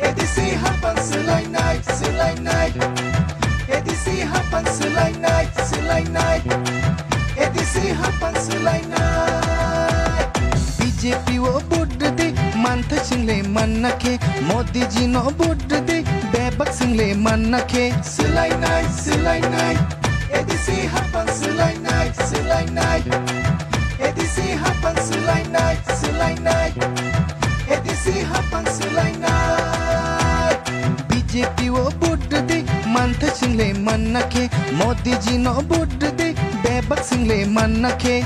Edisi Hapan Selai Night, Selai Night. Edisi Hapan Selai Night, Selai Night. Edisi Hapan Selai Night. BJP wo board de mantha single manake Modi ji no board de bebak single manake Selai Night, Selai Night. Edisi Hapan Selai Night, Selai Night. Edisi Hapan Selai Night, Selai Night. Edisi Hapan Selai Night. BJP wo board de mantha single manake Modi ji no board de bebak single manake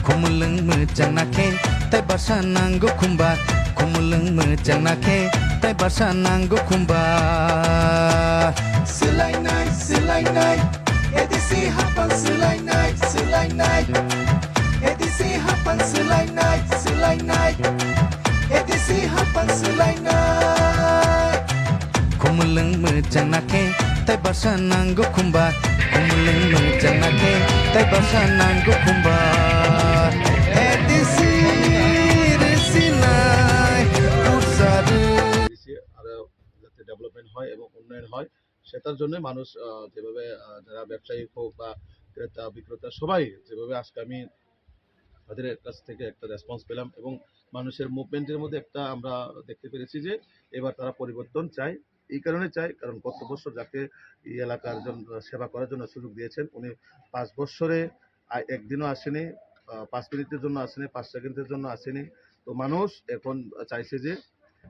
Kumulung mejang nake tai basa nanggo kumbar Kumulung mejang nake tai basa nanggo kumbar Selai Night, Selai Night. Edisi Hapan Selai Night, Selai Night. Edisi Hapan Selai Night, Selai Night. Edisi Hapan Selai Night. Kumulung mejang nake tai basa nanggo kumbar Kumulung mejang nake tai basa nanggo kumbar Edisi Resinai Pusadu আরো যাতে development হয় এবং উন্নয়ন হয় সেটার জন্য মানুষ যেভাবে যারা ব্যবসায়ী হোক বা ক্রেতা বিক্রেতা সবাই যেভাবে আজকে আমি তাদের কাছ থেকে একটা রেসপন্স পেলাম এবং মানুষের মুভমেন্টের মধ্যে একটা আমরা দেখতে পেরেছি যে এবার তারা পরিবর্তন চায় এই কারণে চায় কারণ গত বছর যাকে এই এলাকার জন্য সেবা করার জন্য সুযোগ দিয়েছেন উনি 5 বছরে একদিনও আসেনি 5 মিনিটের জন্য আসেনি 5 সেকেন্ডের জন্য আসেনি তো মানুষ এখন চাইছে যে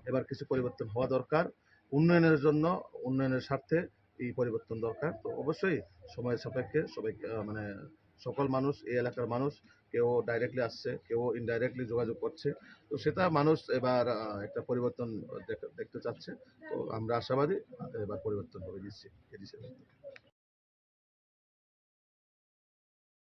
এবার কিছু পরিবর্তন হওয়া দরকার উন্নয়নের জন্য উন্নয়নের স্বার্থে এই পরিবর্তন দরকার তো অবশ্যই সময়ের সাপেক্ষে সবাই মানে সকল মানুষ এই এলাকার মানুষ কেউ ডাইরেক্টলি আসছে কেউ ইনডাইরেক্টলি যোগাযোগ করছে তো সেটা মানুষ এবার একটা পরিবর্তন দেখতে চাচ্ছে তো আমরা আশাবাদী এবার পরিবর্তন হবে নিশ্চিত।